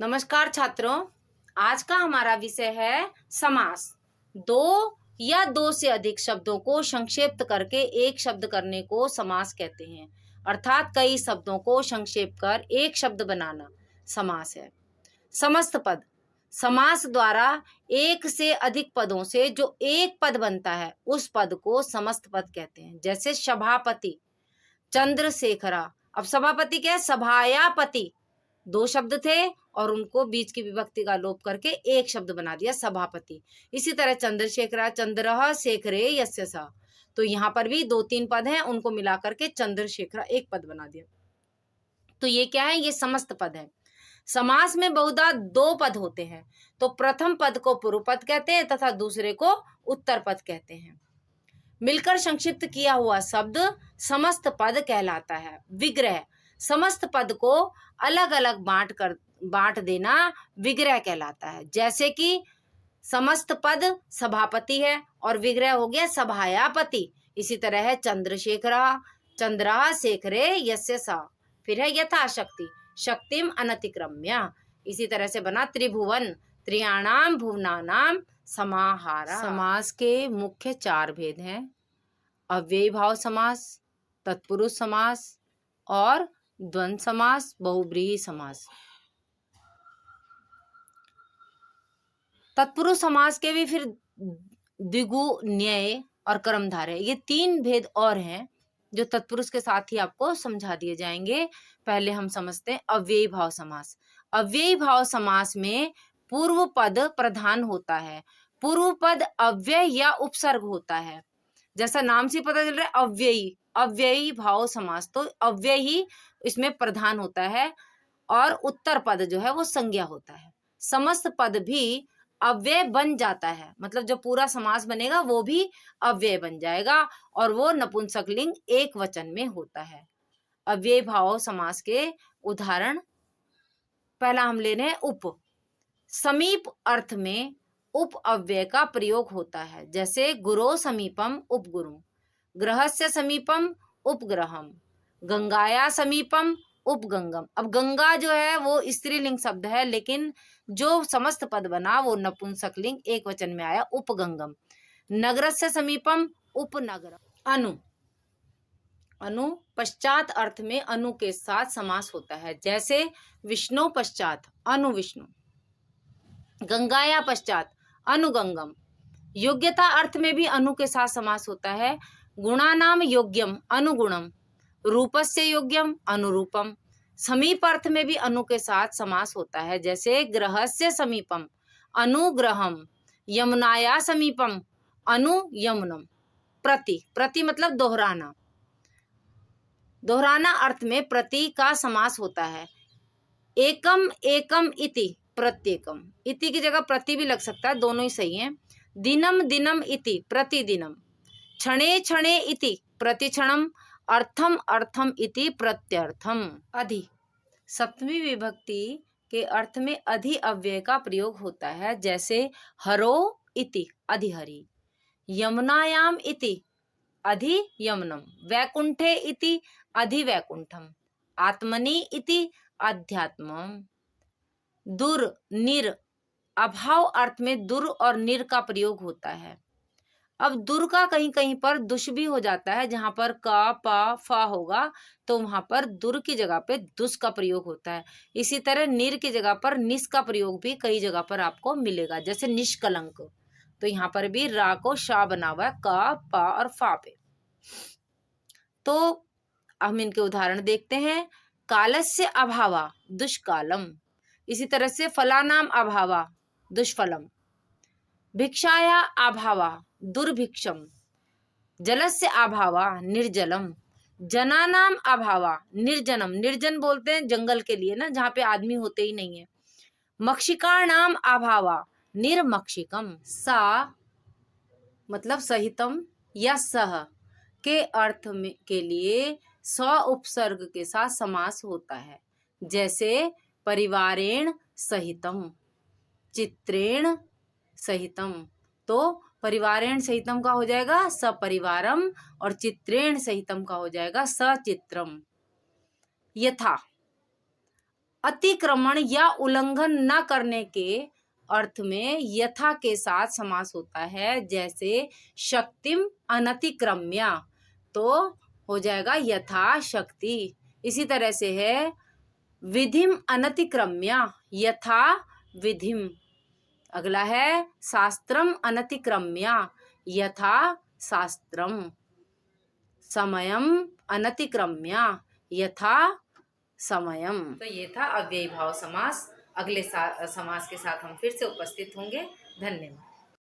नमस्कार छात्रों, आज का हमारा विषय है समास। दो या दो से अधिक शब्दों को संक्षेप्त करके एक शब्द करने को समास कहते हैं। अर्थात कई शब्दों को संक्षेप कर एक शब्द बनाना समास है। समस्त पद, समास द्वारा एक से अधिक पदों से जो एक पद बनता है उस पद को समस्त पद कहते हैं। जैसे सभापति, चंद्रशेखरा। अब सभापति क्या है? सभायापति। दो शब्द थे और उनको बीच की विभक्ति का लोप करके एक शब्द बना दिया, सभापति। इसी तरह चंद्रशेखरा, चंद्रः शेखरे यस्य सः। तो यहाँ पर भी दो तीन पद हैं, उनको मिला करके चंद्रशेखरा एक पद बना दिया। तो ये क्या है? ये समस्त पद है। समास में बहुधा दो पद होते हैं, तो प्रथम पद को पूर्व पद कहते हैं तथा दूसरे को उत्तर पद कहते हैं। मिलकर संक्षिप्त किया हुआ शब्द समस्त पद कहलाता है। विग्रह, समस्त पद को अलग अलग बांट देना विग्रह कहलाता है। जैसे कि समस्त पद सभापति है और विग्रह हो गया सभायापति। इसी तरह है चंद्रशेखरा, चंद्रः शेखरे यस्य सः। फिर है यथाशक्ति, शक्तिम अनतिक्रम्य। इसी तरह से बना त्रिभुवन, त्रियाणाम भुवनानाम समाहारा। समास के मुख्य चार भेद हैं: अव्ययी भाव समास, तत्पुरुष समास और द्वंद्व समास, बहुब्रीहि समास। तत्पुरुष समास के भी फिर द्विगु, न्यय और कर्मधारय, ये तीन भेद और हैं जो तत्पुरुष के साथ ही आपको समझा दिए जाएंगे। पहले हम समझते हैं अव्ययी भाव समास। अव्ययी भाव समास में पूर्व पद प्रधान होता है। पूर्व पद अव्यय या उपसर्ग होता है। जैसा नाम से पता चल रहा है अव्ययी, अव्ययी भाव समास, तो अव्यय ही इसमें प्रधान होता है और उत्तर पद जो है वो संज्ञा होता है। समस्त पद भी अव्यय बन जाता है, मतलब जो पूरा समास बनेगा वो भी अव्यय बन जाएगा और वो नपुंसकलिंग एक वचन में होता है। अव्यय भाव समास के उदाहरण पहला हम ले रहे हैं उप। समीप अर्थ में उप अव्यय का प्रयोग होता है। जैसे गुरो समीपम उपगुरु, ग्रहस्य समीपम उपग्रहम, गंगाया समीपम उपगंगम। अब गंगा जो है वो स्त्रीलिंग शब्द है, लेकिन जो समस्त पद बना वो नपुंसकलिंग एक वचन में आया, उपगंगम। नगरस्य समीपम उपनगर। अनु, अनु पश्चात अर्थ में अनु के साथ समास होता है। जैसे विष्णु पश्चात अनु विष्णु, गंगाया पश्चात अनुगंगम। योग्यता अर्थ में भी अनु के साथ समास होता है। गुणानाम योग्यम अनुगुणम, रूपस्य योग्यम अनुरूपम। समीप अर्थ में भी अनु के साथ समास होता है। जैसे ग्रहस्य समीपम अनुग्रहम, यमुनाया समीपम अनुयमुनम। प्रति, प्रति मतलब दोहराना। दोहराना अर्थ में प्रति का समास होता है। एकम एकम इति प्रत्येकम, इति की जगह प्रति भी लग सकता है, दोनों ही सही है। दिनम दिनम इति प्रतिदिनम, क्षणे क्षणे इति प्रतिक्षणम, अर्थम अर्थम इति प्रत्यर्थम। अधि, सप्तमी विभक्ति के अर्थ में अधि अव्यय का प्रयोग होता है। जैसे हरो इति अधिहरि, यमुनायाम इति अधि यमुनम, वैकुंठे इति अधि वैकुंठम, आत्मनि इति अध्यात्मम। दुर निर, अभाव अर्थ में दुर और निर का प्रयोग होता है। अब दुर का कहीं कहीं पर दुष भी हो जाता है, जहां पर का पा फा होगा तो वहां पर दुर की जगह पे दुष का प्रयोग होता है। इसी तरह निर की जगह पर निस का प्रयोग भी कई जगह पर आपको मिलेगा। जैसे निष्कलंक, तो यहाँ पर भी रा को शा बना हुआ है, का पा और फा पे। तो हम इनके उदाहरण देखते हैं। कालस्य अभावा दुष्कालम, इसी तरह से फलानाम अभावा दुष्फलम, भिक्षाया अभावा दुर्भिक्षम, जलस्य अभावा निर्जलम, जनानाम अभावा निर्जनम, निर्जन बोलते हैं जंगल के लिए ना, जहाँ पे आदमी होते ही नहीं है। मक्षिकाणाम अभावा निर्मक्षिकम। सा मतलब सहितम या सह के अर्थ में के लिए स्व उपसर्ग के साथ समास होता है। जैसे परिवारेण सहितम, चित्रेण सहितम। तो परिवारेण सहितम का हो जाएगा सपरिवारम और चित्रेण सहितम का हो जाएगा सचित्रम। यथा, अतिक्रमण या उल्लंघन न करने के अर्थ में यथा के साथ समास होता है। जैसे शक्तिम अनतिक्रम्या, तो हो जाएगा यथा शक्ति। इसी तरह से है विधिम अनतिक्रम्या, यथा विधिम। अगला है शास्त्रम अनतिक्रम्या, यथा शास्त्रम। समयम अनतिक्रम्या, यथा समयम। तो ये था अव्ययी भाव समास। अगले समास के साथ हम फिर से उपस्थित होंगे। धन्यवाद।